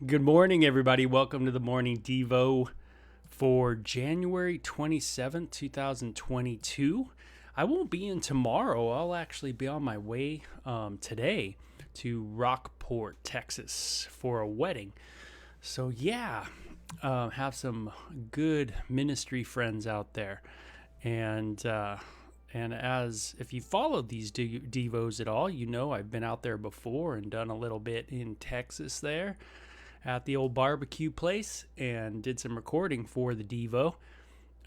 Good morning, everybody. Welcome to the Morning Devo for January 27th, 2022. I won't be in tomorrow. I'll actually be on my way today to Rockport, Texas for a wedding. So, yeah, have some good ministry friends out there. And as if you followed these Devos at all, you know I've been out there before and done a little bit in Texas there at the old barbecue place and did some recording for the Devo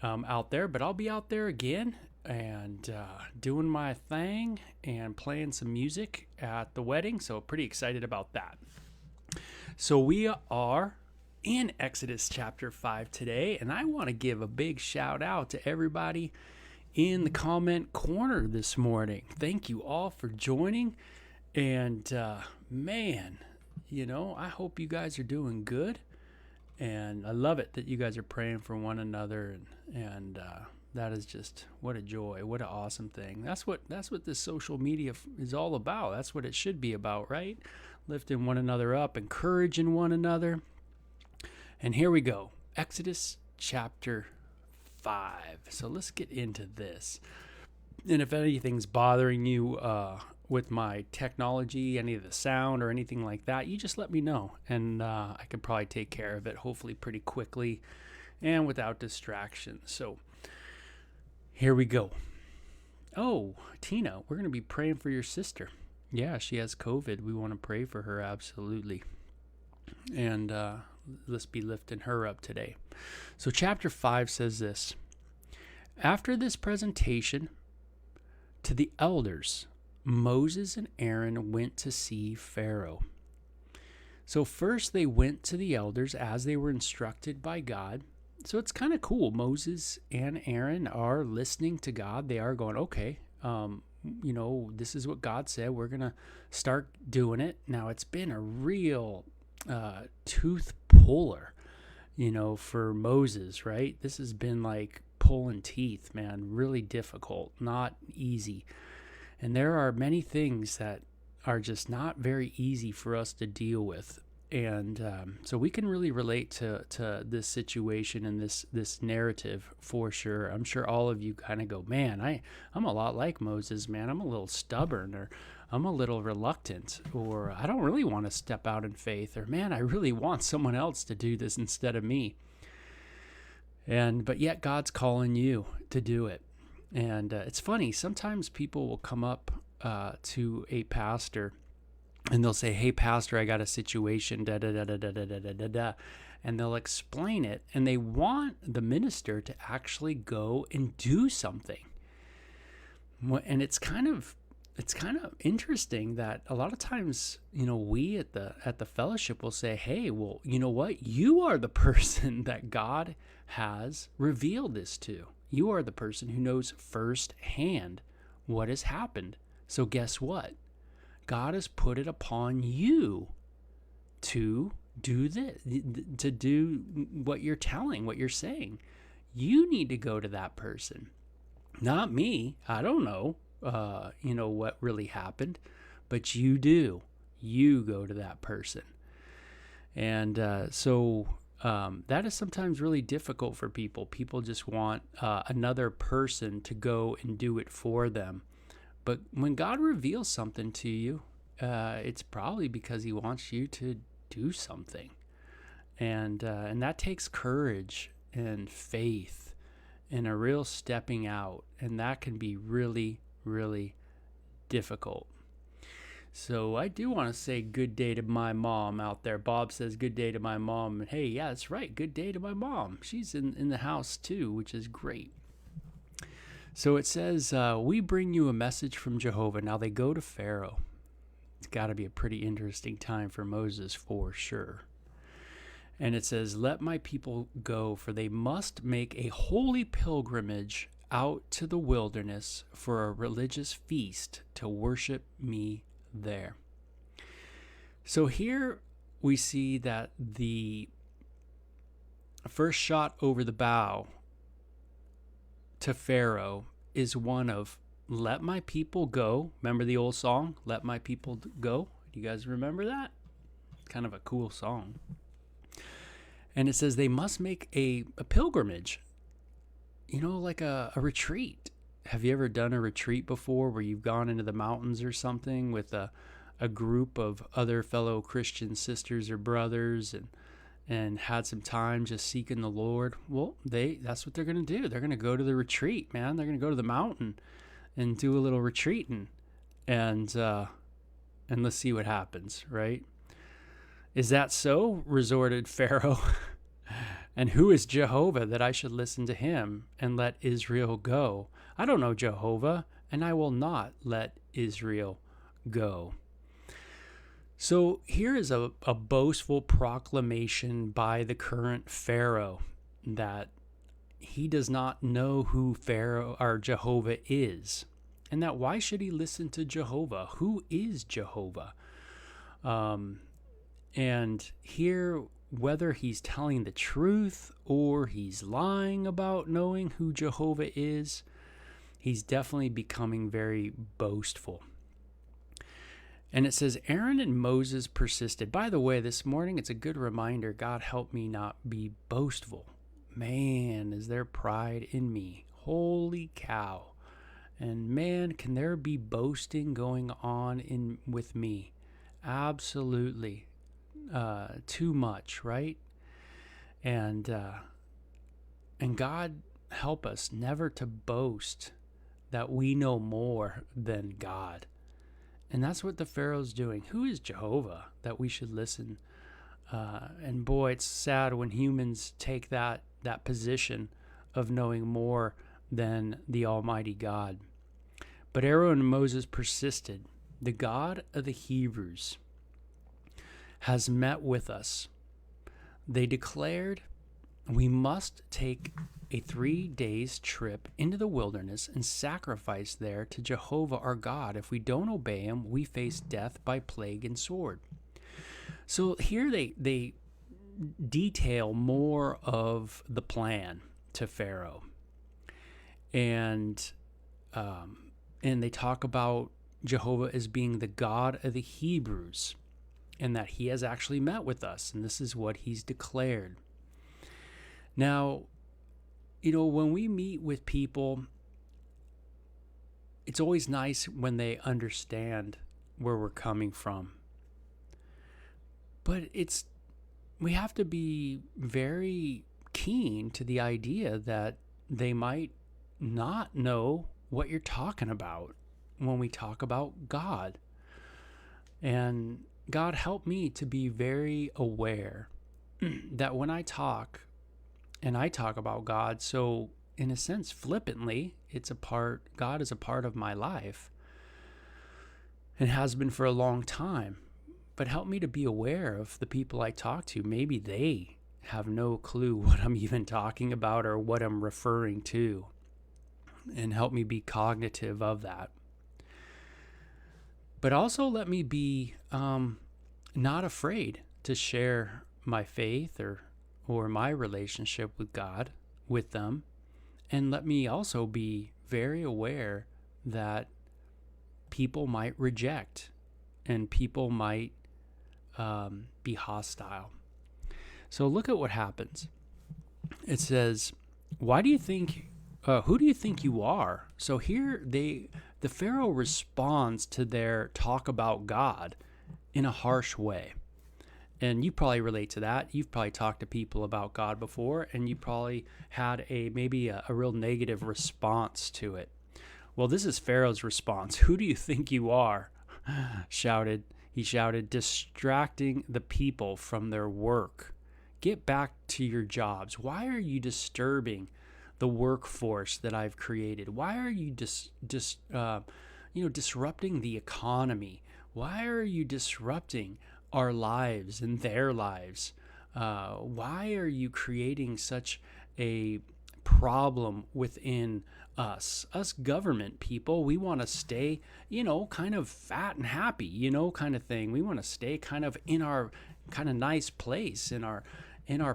out there. But I'll be out there again and doing my thing and playing some music at the wedding. So pretty excited about that. So we are in Exodus chapter 5 today, and I want to give a big shout out to everybody in the comment corner this morning. Thank you all for joining. And man, I hope you guys are doing good, and I love it that you guys are praying for one another, and that is just what a joy, what an awesome thing. That's what this social media is all about. That's what it should be about, right? Lifting one another up, encouraging one another. And here we go, Exodus chapter 5. So let's get into this. And if anything's bothering you with my technology, any of the sound or anything like that, you just let me know, and I can probably take care of it, hopefully pretty quickly and without distraction. So here we go. Oh, Tina, we're going to be praying for your sister. Yeah, she has COVID. We want to pray for her, absolutely. And let's be lifting her up today. So chapter 5 says this: After this presentation to the elders, Moses and Aaron went to see Pharaoh. So first they went to the elders as they were instructed by God. So it's kind of cool. Moses and Aaron are listening to God. They are going, okay, this is what God said. We're going to start doing it. Now, it's been a real tooth puller, for Moses, right? This has been like pulling teeth, man. Really difficult, not easy. And there are many things that are just not very easy for us to deal with. And so we can really relate to this situation and this narrative for sure. I'm sure all of you kind of go, man, I'm a lot like Moses, man. I'm a little stubborn, or I'm a little reluctant, or I don't really want to step out in faith, or man, I really want someone else to do this instead of me. But yet God's calling you to do it. And it's funny, sometimes people will come up to a pastor and they'll say, hey, pastor, I got a situation, da-da-da-da-da-da-da-da-da. And they'll explain it, and they want the minister to actually go and do something. And it's kind of interesting that a lot of times, we at the fellowship will say, hey, well, you know what? You are the person that God has revealed this to. You are the person who knows firsthand what has happened. So guess what? God has put it upon you to do this, to do what you're telling, what you're saying. You need to go to that person, not me. I don't know, what really happened, but you do. You go to that person. And that is sometimes really difficult for people. People just want another person to go and do it for them. But when God reveals something to you, it's probably because he wants you to do something. And that takes courage and faith and a real stepping out. And that can be really, really difficult. So I do want to say good day to my mom out there. Bob says good day to my mom. And hey, yeah, that's right. Good day to my mom. She's in the house too, which is great. So it says, we bring you a message from Jehovah. Now they go to Pharaoh. It's got to be a pretty interesting time for Moses for sure. And it says, let my people go, for they must make a holy pilgrimage out to the wilderness for a religious feast to worship me there. So here we see that the first shot over the bow to Pharaoh is one of, let my people go. Remember the old song, Let My People Go? Do you guys remember that? Kind of a cool song. And it says they must make a pilgrimage, like a retreat. Have you ever done a retreat before where you've gone into the mountains or something with a group of other fellow Christian sisters or brothers and had some time just seeking the Lord? Well, that's what they're going to do. They're going to go to the retreat, man. They're going to go to the mountain and do a little retreating, and let's see what happens, right? Is that so? Resorted Pharaoh. And who is Jehovah that I should listen to him and let Israel go? I don't know Jehovah, and I will not let Israel go. So here is a boastful proclamation by the current Pharaoh that he does not know who Pharaoh or Jehovah is, and that why should he listen to Jehovah? Who is Jehovah? And here, whether he's telling the truth or he's lying about knowing who Jehovah is, he's definitely becoming very boastful. And it says, Aaron and Moses persisted. By the way, this morning, it's a good reminder, God help me not be boastful. Man, is there pride in me. Holy cow. And man, can there be boasting going on with me? Absolutely. Too much, right? And God help us never to boast that we know more than God. And that's what the Pharaoh's doing. Who is Jehovah that we should listen? And boy, it's sad when humans take that position of knowing more than the Almighty God. But Aaron and Moses persisted. The God of the Hebrews has met with us. They declared, we must take a 3 days trip into the wilderness and sacrifice there to Jehovah our God. If we don't obey him, we face death by plague and sword. So here they detail more of the plan to Pharaoh. And they talk about Jehovah as being the God of the Hebrews, and that he has actually met with us, and this is what he's declared. Now, when we meet with people, it's always nice when they understand where we're coming from. But we have to be very keen to the idea that they might not know what you're talking about when we talk about God. And God help me to be very aware that when I talk about God, so in a sense, flippantly, God is a part of my life and has been for a long time. But help me to be aware of the people I talk to. Maybe they have no clue what I'm even talking about or what I'm referring to, and help me be cognitive of that. But also let me be not afraid to share my faith or my relationship with God with them. And let me also be very aware that people might reject and people might be hostile. So look at what happens. It says, who do you think you are? So here the Pharaoh responds to their talk about God in a harsh way. And you probably relate to that. You've probably talked to people about God before, and you probably had maybe a real negative response to it. Well, this is Pharaoh's response. Who do you think you are? He shouted, distracting the people from their work. Get back to your jobs. Why are you disturbing the workforce that I've created? Why are you disrupting the economy? Why are you disrupting our lives and their lives? Why are you creating such a problem within us government people? We want to stay, kind of fat and happy, kind of thing. We want to stay kind of in our kind of nice place in our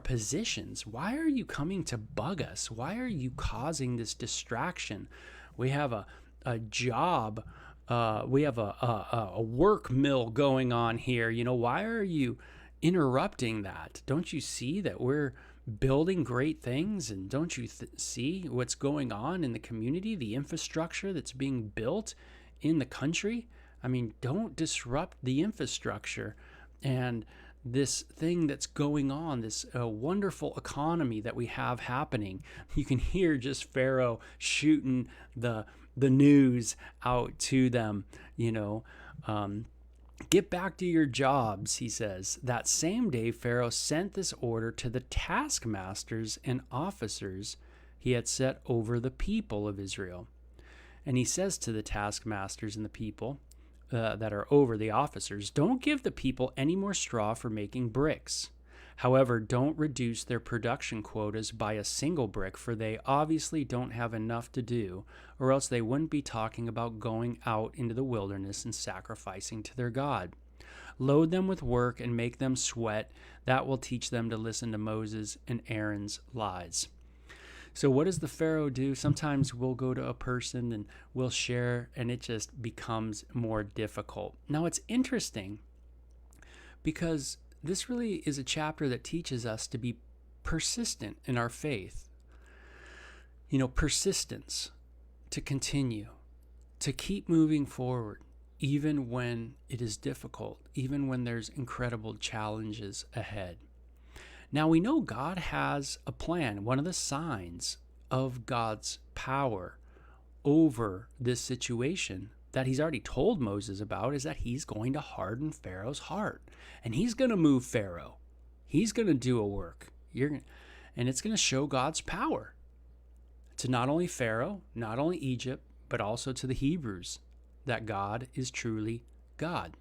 positions. Why are you coming to bug us? Why are you causing this distraction? We have a job. We have a work mill going on here. Why are you interrupting that? Don't you see that we're building great things? And don't you see what's going on in the community, the infrastructure that's being built in the country? I mean, don't disrupt the infrastructure and this thing that's going on, this wonderful economy that we have happening. You can hear just Pharaoh shooting the news out to them, Get back to your jobs, he says. That same day, Pharaoh sent this order to the taskmasters and officers he had set over the people of Israel. And he says to the taskmasters and the people that are over the officers, don't give the people any more straw for making bricks. However, don't reduce their production quotas by a single brick, for they obviously don't have enough to do, or else they wouldn't be talking about going out into the wilderness and sacrificing to their God. Load them with work and make them sweat. That will teach them to listen to Moses and Aaron's lies. So what does the Pharaoh do? Sometimes we'll go to a person and we'll share, and it just becomes more difficult. Now, it's interesting because this really is a chapter that teaches us to be persistent in our faith. Persistence, to continue, to keep moving forward, even when it is difficult, even when there's incredible challenges ahead. Now, we know God has a plan. One of the signs of God's power over this situation that he's already told Moses about is that he's going to harden Pharaoh's heart. And he's going to move Pharaoh. He's going to do a work. And it's going to show God's power to not only Pharaoh, not only Egypt, but also to the Hebrews, that God is truly God.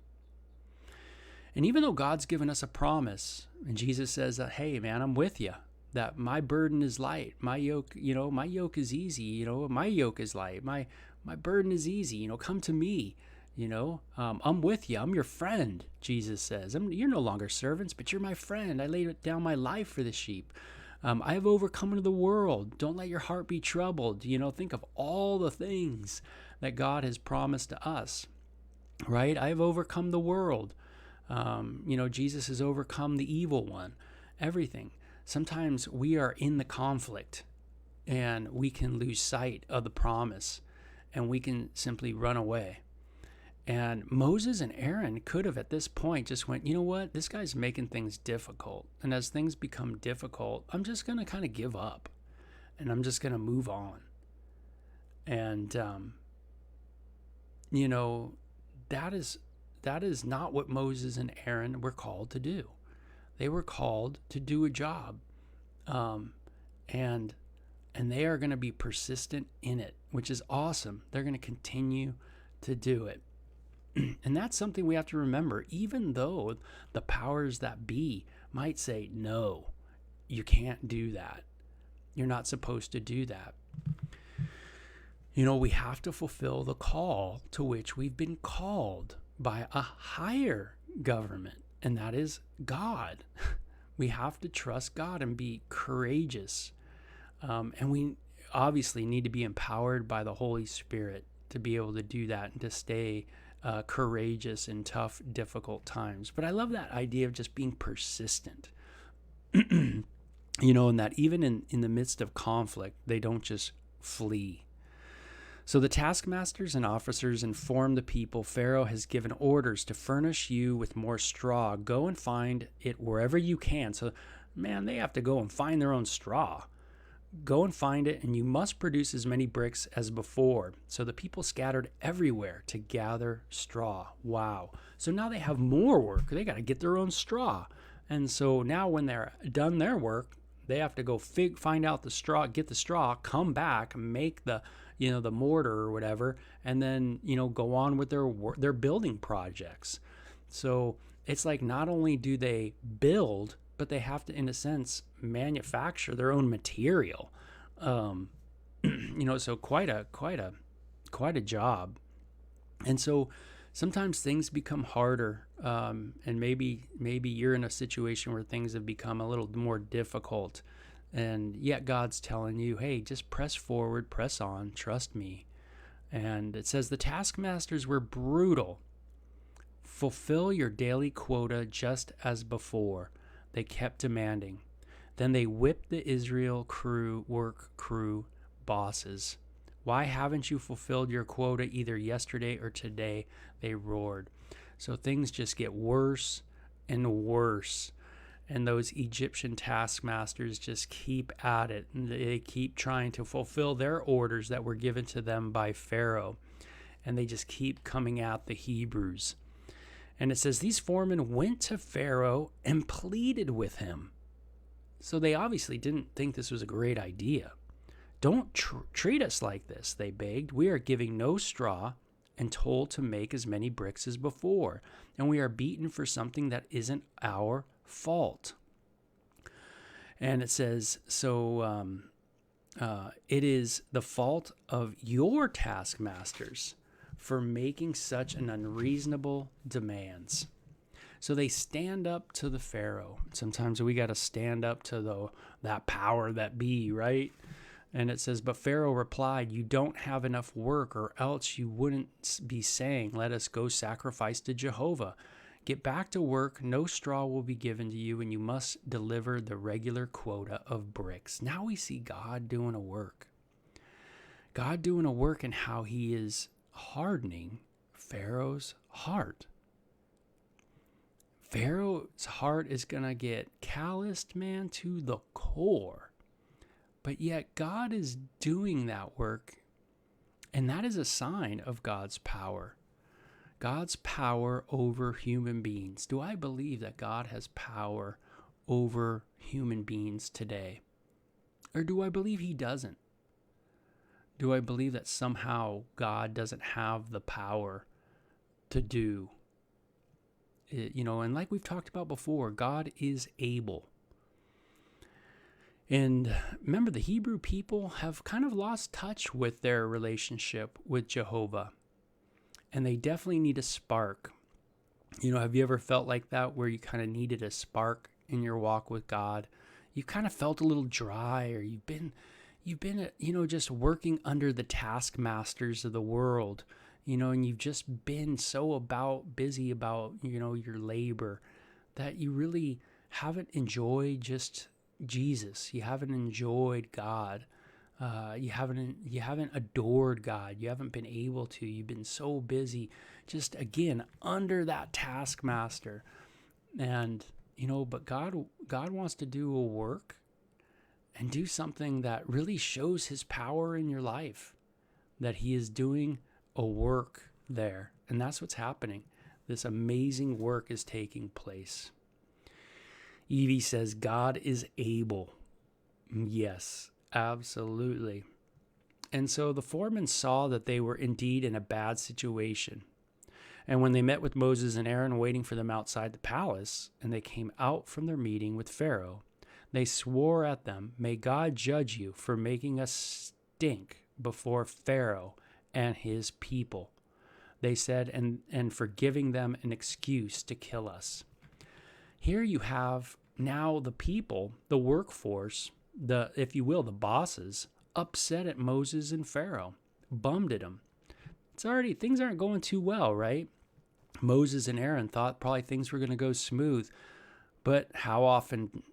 And even though God's given us a promise, and Jesus says that, hey, man, I'm with you, that my burden is light, my yoke is easy, my yoke is light, my burden is easy, come to me, I'm with you, I'm your friend, Jesus says. You're no longer servants, but you're my friend. I laid down my life for the sheep. I have overcome the world. Don't let your heart be troubled. Think of all the things that God has promised to us, right? I have overcome the world. Jesus has overcome the evil one, everything. Sometimes we are in the conflict and we can lose sight of the promise and we can simply run away. And Moses and Aaron could have at this point just went, you know what, this guy's making things difficult. And as things become difficult, I'm just going to kind of give up and I'm just going to move on. And, that is not what Moses and Aaron were called to do. They were called to do a job. And they are going to be persistent in it, which is awesome. They're going to continue to do it. And that's something we have to remember, even though the powers that be might say, no, you can't do that. You're not supposed to do that. We have to fulfill the call to which we've been called by a higher government, and that is God. We have to trust God and be courageous. And we obviously need to be empowered by the Holy Spirit to be able to do that and to stay courageous in tough, difficult times. But I love that idea of just being persistent. And that even in the midst of conflict, they don't just flee. So the taskmasters and officers informed the people, Pharaoh has given orders to furnish you with more straw. Go and find it wherever you can. So, man, they have to go and find their own straw. Go and find it, and you must produce as many bricks as before. So the people scattered everywhere to gather straw. Wow. So now they have more work. They got to get their own straw. And so now when they're done their work, they have to go find out the straw, get the straw, come back, make the mortar or whatever, and then, go on with their building projects. So it's like not only do they build, but they have to, in a sense, manufacture their own material. So quite a job. And so sometimes things become harder, and maybe you're in a situation where things have become a little more difficult, and yet God's telling you, hey, just press forward, press on, trust me. And it says the taskmasters were brutal, Fulfill your daily quota just as before, they kept demanding. Then they whipped the Israel work crew bosses. Why haven't you fulfilled your quota either yesterday or today? They roared. So things just get worse and worse. And those Egyptian taskmasters just keep at it. And they keep trying to fulfill their orders that were given to them by Pharaoh. And they just keep coming at the Hebrews. And it says these foremen went to Pharaoh and pleaded with him. So they obviously didn't think this was a great idea. Don't treat us like this, they begged. We are giving no straw and told to make as many bricks as before. And we are beaten for something that isn't our fault. And it says, it is the fault of your taskmasters for making such an unreasonable demands. So they stand up to the Pharaoh. Sometimes we got to stand up to that power that be, right? And it says, but Pharaoh replied, you don't have enough work, or else you wouldn't be saying, let us go sacrifice to Jehovah. Get back to work. No straw will be given to you, and you must deliver the regular quota of bricks. Now we see God doing a work. God doing a work in how he is hardening Pharaoh's heart. Pharaoh's heart is going to get calloused, man, to the core. But yet God is doing that work, and that is a sign of God's power. God's power over human beings. Do I believe that God has power over human beings today? Or do I believe he doesn't? Do I believe that somehow God doesn't have the power to do it? And like we've talked about before, God is able. And remember, the Hebrew people have kind of lost touch with their relationship with Jehovah. And they definitely need a spark. Have you ever felt like that, where you kind of needed a spark in your walk with God? You kind of felt a little dry, or you've been, just working under the taskmasters of the world, and you've just been so busy about, your labor, that you really haven't enjoyed just Jesus. You haven't enjoyed God. You haven't adored God. You haven't been able to. You've been so busy, just again under that taskmaster, and But God wants to do a work and do something that really shows His power in your life. That He is doing a work there, and that's what's happening. This amazing work is taking place. Evie says God is able. Yes. Absolutely. And so the foremen saw that they were indeed in a bad situation. And when they met with Moses and Aaron waiting for them outside the palace, and they came out from their meeting with Pharaoh, they swore at them, "May God judge you for making us stink before Pharaoh and his people," they said, and for giving them an excuse to kill us. Here you have now the people, the workforce, if you will, the bosses, upset at Moses and Pharaoh, bummed at them. Things aren't going too well, right? Moses and Aaron thought probably things were going to go smooth, but how often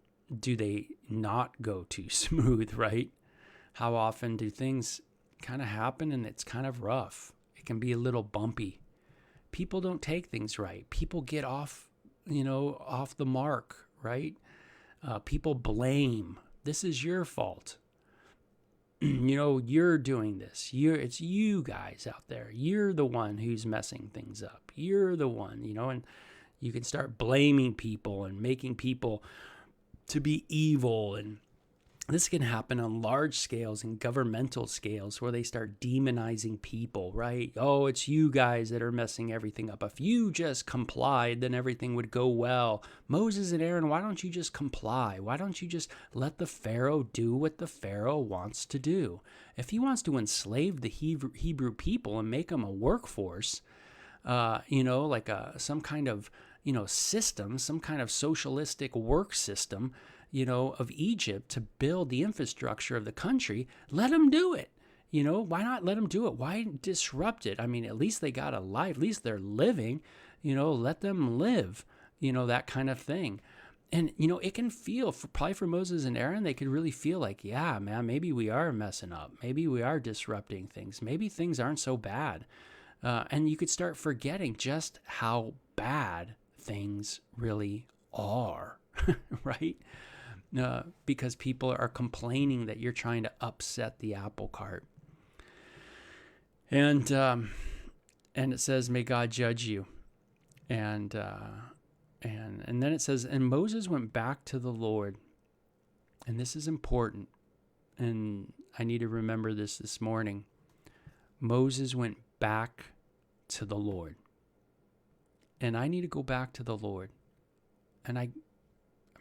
do they not go too smooth, right? How often do things kind of happen and it's kind of rough? It can be a little bumpy. People don't take things right. People get off the mark, right? People blame. This is your fault. You're doing this. It's you guys out there. You're the one who's messing things up. You're the one, and you can start blaming people and making people to be evil. And this can happen on large scales and governmental scales where they start demonizing people, right? Oh, it's you guys that are messing everything up. If you just complied, then everything would go well. Moses and Aaron, why don't you just comply? Why don't you just let the Pharaoh do what the Pharaoh wants to do? If he wants to enslave the Hebrew people and make them a workforce, some kind of, system, some kind of socialistic work system, of Egypt to build the infrastructure of the country, let them do it. Why not let them do it? Why disrupt it? I mean, at least they got a life. At least they're living. let them live, that kind of thing. And, it can feel, probably for Moses and Aaron, they could really feel like, yeah, man, maybe we are messing up. Maybe we are disrupting things. Maybe things aren't so bad. And you could start forgetting just how bad things really are, right? Because people are complaining that you're trying to upset the apple cart. And it says, may God judge you. And then it says, and Moses went back to the Lord. And this is important. And I need to remember this morning. Moses went back to the Lord. And I need to go back to the Lord. And I'm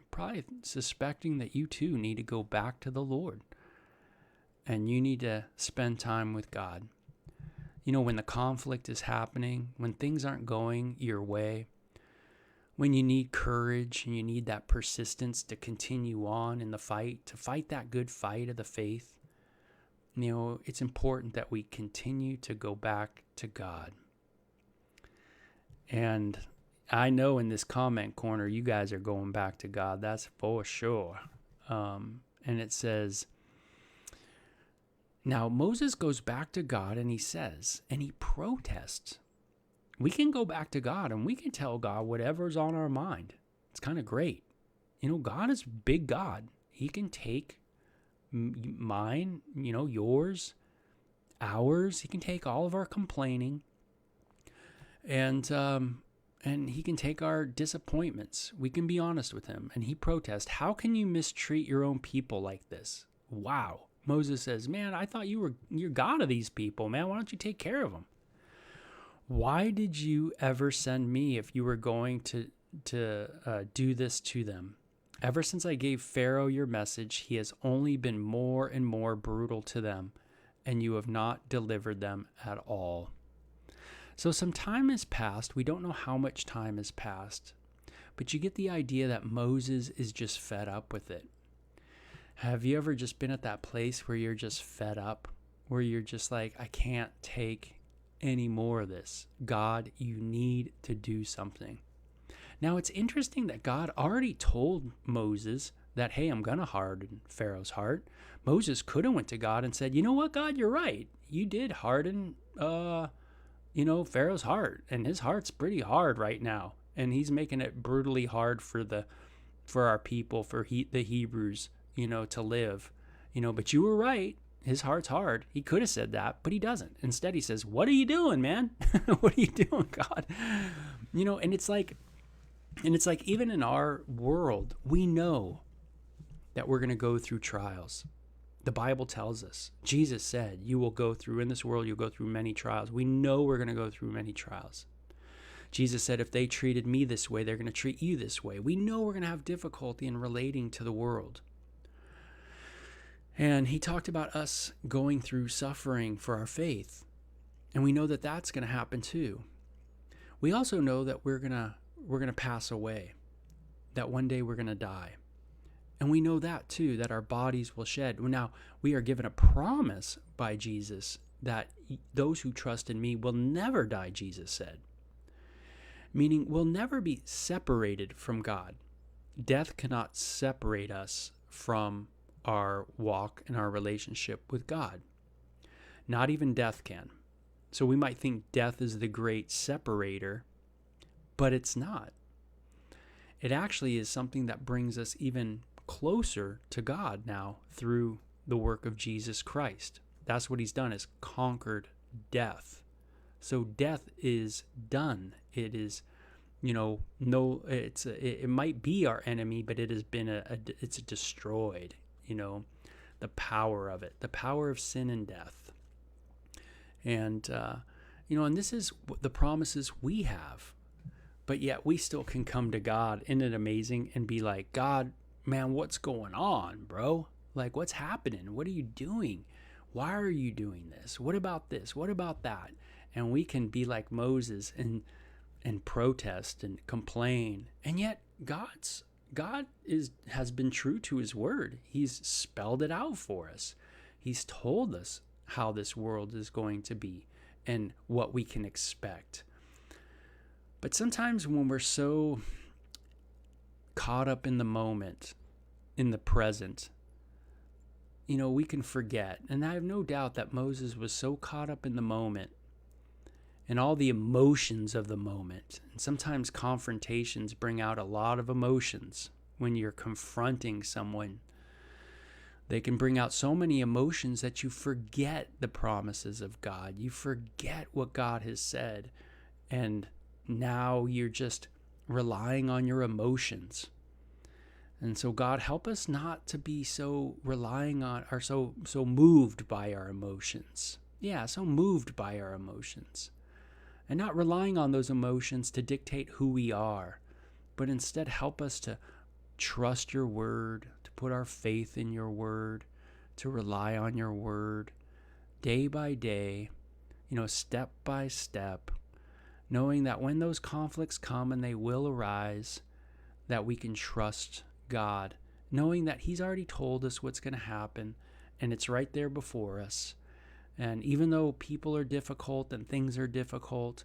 probably suspecting that you too need to go back to the Lord. And you need to spend time with God. When the conflict is happening, when things aren't going your way, when you need courage and you need that persistence to continue on in the fight, to fight that good fight of the faith, it's important that we continue to go back to God. And I know in this comment corner, you guys are going back to God. That's for sure. And it says, now Moses goes back to God and he says, and he protests. We can go back to God and we can tell God whatever's on our mind. It's kind of great. God is big God. He can take mine, yours, ours. He can take all of our complaining, and he can take our disappointments. We can be honest with him. And he protests, how can you mistreat your own people like this? Wow. Moses says, man, I thought you're God of these people, man. Why don't you take care of them? Why did you ever send me if you were going to do this to them? Ever since I gave Pharaoh your message, he has only been more and more brutal to them, and you have not delivered them at all. So some time has passed. We don't know how much time has passed, but you get the idea that Moses is just fed up with it. Have you ever just been at that place where you're just fed up, where you're just like, I can't take any more of this? God, you need to do something. Now, it's interesting that God already told Moses that, hey, I'm going to harden Pharaoh's heart. Moses could have went to God and said, you know what, God, you're right. You did harden, Pharaoh's heart, and his heart's pretty hard right now. And he's making it brutally hard for our people, for the Hebrews, to live, but you were right. His heart's hard. He could have said that, but he doesn't. Instead, he says, what are you doing, man? What are you doing, God? And it's like even in our world, we know that we're going to go through trials. The Bible tells us, Jesus said, in this world, you'll go through many trials. We know we're going to go through many trials. Jesus said, if they treated me this way, they're going to treat you this way. We know we're going to have difficulty in relating to the world. And he talked about us going through suffering for our faith. And we know that that's going to happen too. We also know that we're going to pass away, that one day we're going to die. And we know that too, that our bodies will shed. Now, we are given a promise by Jesus that those who trust in me will never die, Jesus said. Meaning we'll never be separated from God. Death cannot separate us from our walk and our relationship with God. Not even death can. So we might think death is the great separator, but it's not. It actually is something that brings us even closer to God now through the work of Jesus Christ. That's what he's done, is conquered death. So death is done. It is, it might be our enemy, but it has been it's destroyed. The power of it, the power of sin and death. And, and this is the promises we have, but yet we still can come to God. Isn't it amazing? And be like, God, man, what's going on, bro? Like, what's happening? What are you doing? Why are you doing this? What about this? What about that? And we can be like Moses and protest and complain. And yet God has been true to his word. He's spelled it out for us. He's told us how this world is going to be and what we can expect. But sometimes when we're so caught up in the moment, in the present, we can forget. And I have no doubt that Moses was so caught up in the moment and all the emotions of the moment. And sometimes confrontations bring out a lot of emotions when you're confronting someone. They can bring out so many emotions that you forget the promises of God. You forget what God has said. And now you're just relying on your emotions. And so God, help us not to be so relying on or so moved by our emotions. Yeah, so moved by our emotions. And not relying on those emotions to dictate who we are, but instead help us to trust your word, to put our faith in your word, to rely on your word day by day, step by step, knowing that when those conflicts come, and they will arise, that we can trust God, knowing that he's already told us what's going to happen, and it's right there before us. And even though people are difficult and things are difficult,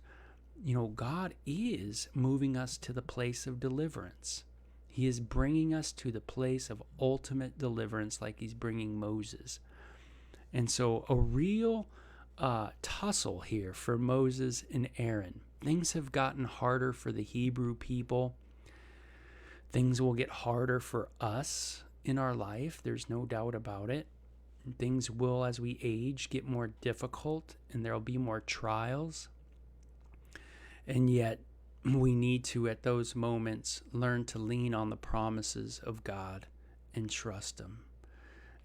God is moving us to the place of deliverance. He is bringing us to the place of ultimate deliverance, like he's bringing Moses. And so a real tussle here for Moses and Aaron. Things have gotten harder for the Hebrew people. Things will get harder for us in our life. There's no doubt about it. Things will, as we age, get more difficult, and there'll be more trials. And yet, we need to, at those moments, learn to lean on the promises of God and trust him,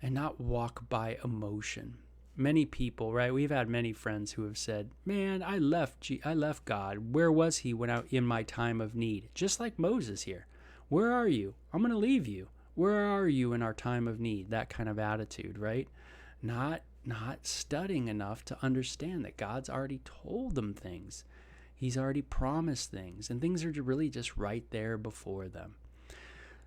and not walk by emotion. Many people, right? We've had many friends who have said, "Man, I left God. Where was he when in my time of need?" Just like Moses here. "Where are you? I'm going to leave you. Where are you in our time of need?" That kind of attitude, right? Not studying enough to understand that God's already told them things. He's already promised things, and things are really just right there before them.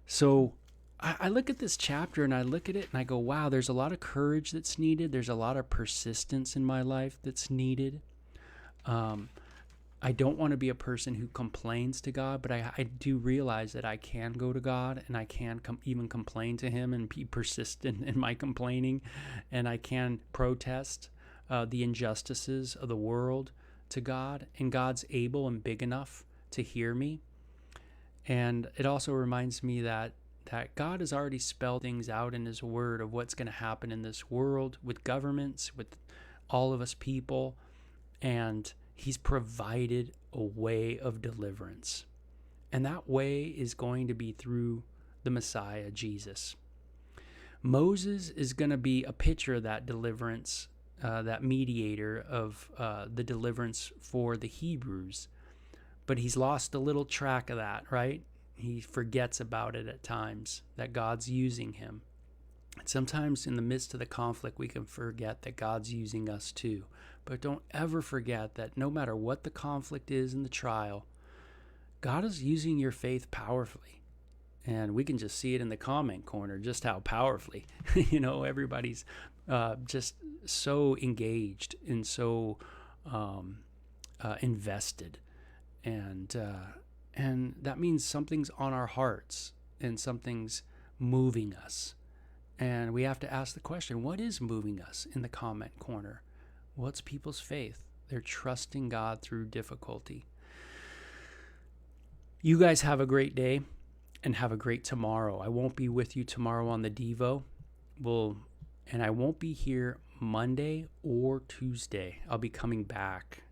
So I look at this chapter and I look at it and I go, wow, there's a lot of courage that's needed. There's a lot of persistence in my life that's needed. I don't want to be a person who complains to God, but I do realize that I can go to God, and I can even complain to him and be persistent in my complaining, and I can protest the injustices of the world to God, and God's able and big enough to hear me. And it also reminds me that God has already spelled things out in his word of what's going to happen in this world with governments, with all of us people, and he's provided a way of deliverance. And that way is going to be through the Messiah, Jesus. Moses is going to be a picture of that deliverance, that mediator of the deliverance for the Hebrews. But he's lost a little track of that, right? He forgets about it at times, that God's using him. And sometimes in the midst of the conflict, we can forget that God's using us too. But don't ever forget that no matter what the conflict is in the trial, God is using your faith powerfully. And we can just see it in the comment corner, just how powerfully. Everybody's just so engaged and so invested. And that means something's on our hearts and something's moving us. And we have to ask the question, what is moving us in the comment corner? Well, it's people's faith. They're trusting God through difficulty. You guys have a great day and have a great tomorrow. I won't be with you tomorrow on the Devo. And I won't be here Monday or Tuesday. I'll be coming back.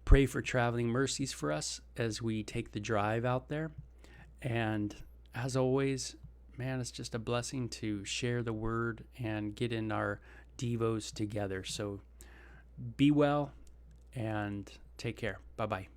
Pray for traveling mercies for us as we take the drive out there. And as always, man, it's just a blessing to share the word and get in our Devos together. So be well and take care. Bye-bye.